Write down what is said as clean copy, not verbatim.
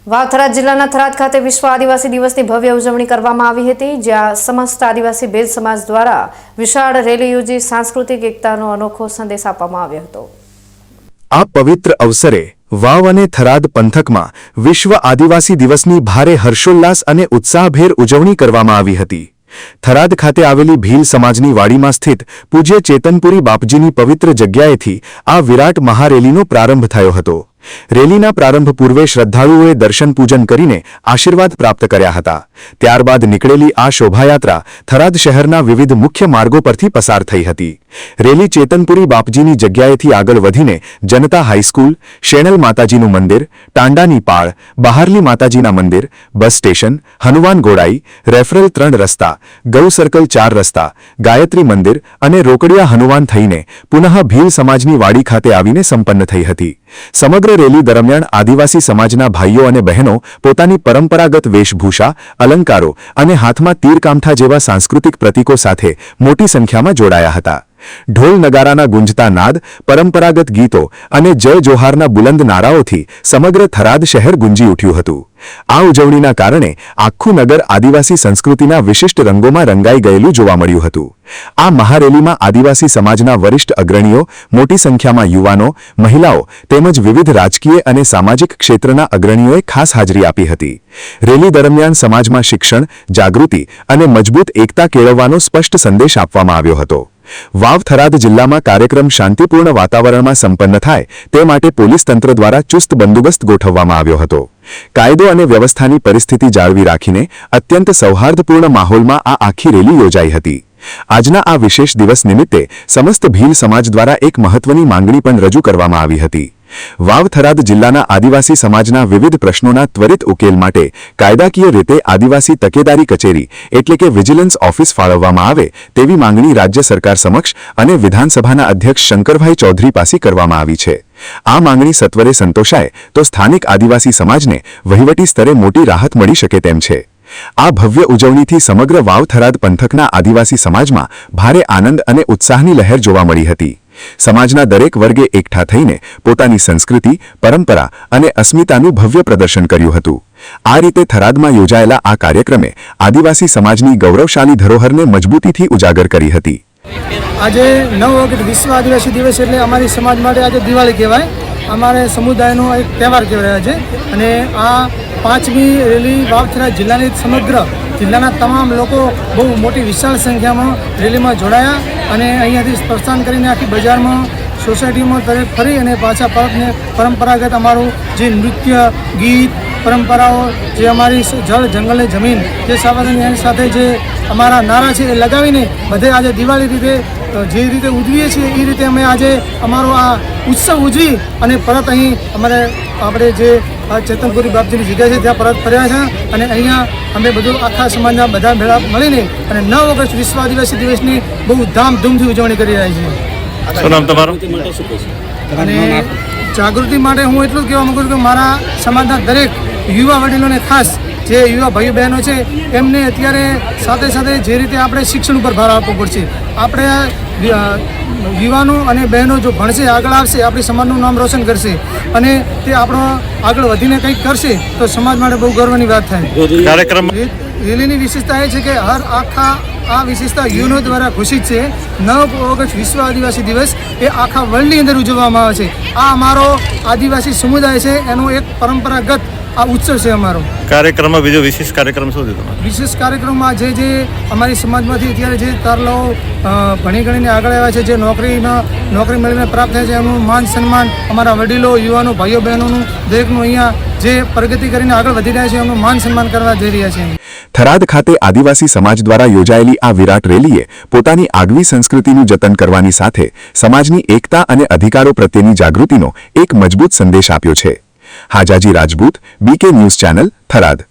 વાવ જિલ્લાના થરાદ ખાતે વિશ્વ આદિવાસી દિવસની ભવ્ય ઉજવણી કરવામાં આવી હતી, જ્યાં સમસ્ત આદિવાસી ભેલ સમાજ દ્વારા વિશાળ રેલી યોજી સાંસ્કૃતિક એકતાનો અનોખો સંદેશ આપવામાં આવ્યો હતો। આ પવિત્ર અવસરે વાવ અને થરાદ પંથકમાં વિશ્વ આદિવાસી દિવસની ભારે હર્ષોલ્લાસ અને ઉત્સાહભેર ઉજવણી કરવામાં આવી હતી। થરાદ ખાતે આવેલી ભીલ સમાજની વાડીમાં સ્થિત પૂજ્ય ચેતનપુરી બાપજીની પવિત્ર જગ્યાએથી આ વિરાટ મહારેલીનો પ્રારંભ થયો હતો। રેલીના પ્રારંભ પૂર્વે શ્રદ્ધાળુઓએ દર્શન પૂજન કરીને આશીર્વાદ પ્રાપ્ત કર્યા હતા। ત્યારબાદ નીકળેલી આ શોભાયાત્રા થરાદ શહેરના વિવિધ મુખ્ય માર્ગો પરથી પસાર થઈ હતી। રેલી ચેતનપુરી બાપજીની જગ્યાએથી આગળ વધીને જનતા હાઈસ્કૂલ, શેણલ માતાજીનું મંદિર, ટાંડાની પાળ, બહારલી માતાજીના મંદિર, બસ સ્ટેશન, હનુમાન ગોળાઈ, રેફરલ 3 રસ્તા, ગૌ સર્કલ 4 રસ્તા, ગાયત્રી મંદિર અને રોકડિયા હનુમાન થઈને પુનઃ ભીલ સમાજની વાડી ખાતે આવીને સંપન્ન થઈ હતી। સમગ્ર રેલી દરમિયાન આદિવાસી સમાજના ભાઈઓ અને બહેનો પોતાની પરંપરાગત વેશભૂષા, અલંકારો અને હાથમાં તીરકામઠા જેવા સાંસ્કૃતિક પ્રતીકો સાથે મોટી સંખ્યામાં જોડાયા હતા। ઢોલ નગારાના ગુંજતા નાદ, પરંપરાગત ગીતો અને જય જોહારના બુલંદ નારાઓથી સમગ્ર થરાદ શહેર ગુંજી ઉઠ્યું હતું। આ ઉજવણીના કારણે આખું નગર આદિવાસી સંસ્કૃતિના વિશિષ્ટ રંગોમાં રંગાઈ ગયેલું જોવા મળ્યું હતું। આ મહારેલીમાં આદિવાસી સમાજના વરિષ્ઠ અગ્રણીઓ, મોટી સંખ્યામાં યુવાનો, મહિલાઓ તેમજ વિવિધ રાજકીય અને સામાજિક ક્ષેત્રના અગ્રણીઓએ ખાસ હાજરી આપી હતી। રેલી દરમિયાન સમાજમાં શિક્ષણ, જાગૃતિ અને મજબૂત એકતા કેળવવાનો સ્પષ્ટ સંદેશ આપવામાં આવ્યો હતો। વાવ થરાદ જિલ્લામાં કાર્યક્રમ શાંતિપૂર્ણ વાતાવરણમાં સંપન્ન થાય તે માટે પોલીસ તંત્ર દ્વારા ચુસ્ત બંદોબસ્ત ગોઠવવામાં આવ્યો હતો। કાયદો અને વ્યવસ્થાની પરિસ્થિતિ જાળવી રાખીને અત્યંત સૌહાર્દપૂર્ણ માહોલમાં આ આખી રેલી યોજાઈ હતી। આજના આ વિશેષ દિવસ નિમિત્તે સમસ્ત ભીલ સમાજ દ્વારા એક મહત્વની માંગણી પણ રજૂ કરવામાં આવી હતી। વાવ થરાદ જિલ્લાના આદિવાસી સમાજના વિવિધ પ્રશ્નોના ત્વરિત ઉકેલ માટે કાયદાકીય રીતે આદિવાસી તકેદારી કચેરી એટલે કે વિજિલન્સ ઓફિસ ફાળવવામાં આવે તેવી માંગણી રાજ્ય સરકાર સમક્ષ અને વિધાનસભાના અધ્યક્ષ શંકરભાઈ ચૌધરી પાસે કરવામાં આવી છે। આ માંગણી સત્વરે સંતોષાય તો સ્થાનિક આદિવાસી સમાજને વહીવટી સ્તરે મોટી રાહત મળી શકે તેમ છે। આ ભવ્ય ઉજવણીથી સમગ્ર વાવ થરાદ પંથકના આદિવાસી સમાજમાં ભારે આનંદ અને ઉત્સાહની લહેર જોવા મળી હતી। સમાજના દરેક વર્ગે એકઠા થઈને પોતાની સંસ્કૃતિ, પરંપરા અને અસ્મિતાનું ભવ્ય પ્રદર્શન કર્યું હતું। આ રીતે થરાદમાં યોજાયેલા આ કાર્યક્રમે આદિવાસી સમાજની ગૌરવશાળી ધરોહરને મજબૂતીથી ઉજાગર કરી હતી। આજે 9 ઓગસ્ટ વિશ્વ આદિવાસી દિવસ એટલે અમારી સમાજ માટે આજે દિવાળી કહેવાય, અમારે સમુદાયનો એક તહેવાર કહેવાય છે। અને આ 5મી રેલી વાવ થરાદ જિલ્લાની સમગ્ર જિલ્લાના તમામ લોકો બહુ મોટી વિશાળ સંખ્યામાં રેલીમાં જોડાયા અને અહીંયાથી પ્રસ્થાન કરીને આખી બજારમાં, સોસાયટીમાં દરેક ફરી અને પાછા પરતને પરંપરાગત અમારું જે નૃત્ય, ગીત, પરંપરાઓ, જે અમારી જળ, જંગલ અને જમીન જે સાવધાની સાથે જે અમારા નારા છે એ લગાવીને બધે આજે દિવાળી રીતે જે રીતે ઉજવીએ છીએ એ રીતે અમે આજે અમારો આ ઉત્સવ ઉજવી અને પરત અહીં આપણે જે ચેતનપુરી બાપજીની જગ્યા છે ત્યાં પરત ફર્યા છે અને અહીંયા અમે બધું આખા સમાજના બધા ભેળા મળીને અને 9 ઓગસ્ટ વિશ્વ આદિવાસી દિવસની બહુ ધામધૂમથી ઉજવણી કરી રહ્યા છીએ। શું નામ તમારું? અને જાગૃતિ માટે હું એટલું જ કહેવા માગું છું કે મારા સમાજના દરેક યુવા વડીલોને, ખાસ જે યુવા ભાઈઓ બહેનો છે એમને અત્યારે સાથે સાથે જે રીતે આપણે શિક્ષણ ઉપર ભાર આપવો પડશે। આપણે યુવાનો અને બહેનો જો ભણશે, આગળ આવશે, આપણી સમાજનું નામ રોશન કરશે અને તે આપણો આગળ વધીને કંઈક કરશે તો સમાજ માટે બહુ ગર્વની વાત થાય। કાર્યક્રમ રેલીની વિશેષતા એ છે કે આ વિશેષતા યુવાનો દ્વારા ઘોષિત છે। 9 ઓગસ્ટ વિશ્વ આદિવાસી દિવસ એ આખા વર્લ્ડની અંદર ઉજવવામાં આવે છે। આ અમારો આદિવાસી સમુદાય છે એનો એક પરંપરાગત આ ઉત્સવ છે અમારો। કાર્યક્રમમાં બીજો વિશેષ કાર્યક્રમ શું છે તમારો? વિશેષ કાર્યક્રમમાં જે અમારી સમાજમાંથી અત્યારે જે તારલાઓ ભણી ગણીને આગળ આવ્યા છે, જે નોકરી મેળવીને પ્રાપ્ત થાય છે, એમનું માન સન્માન, અમારા વડીલો, યુવાનો, ભાઈઓ બહેનોનું દરેકનું અહીંયા જે પ્રગતિ કરીને આગળ વધી રહ્યા છે એમનું માન સન્માન કરવા જઈ રહ્યા છે। થરાદ ખાતે આદિવાસી સમાજ દ્વારા યોજાયેલી આ વિરાટ રેલીએ પોતાની આગવી સંસ્કૃતિનું જતન કરવાની સાથે સમાજની એકતા અને અધિકારો પ્રત્યેની જાગૃતિનો એક મજબૂત સંદેશ આપ્યો છે। Hajaji Rajput, BK news channel, Tharad.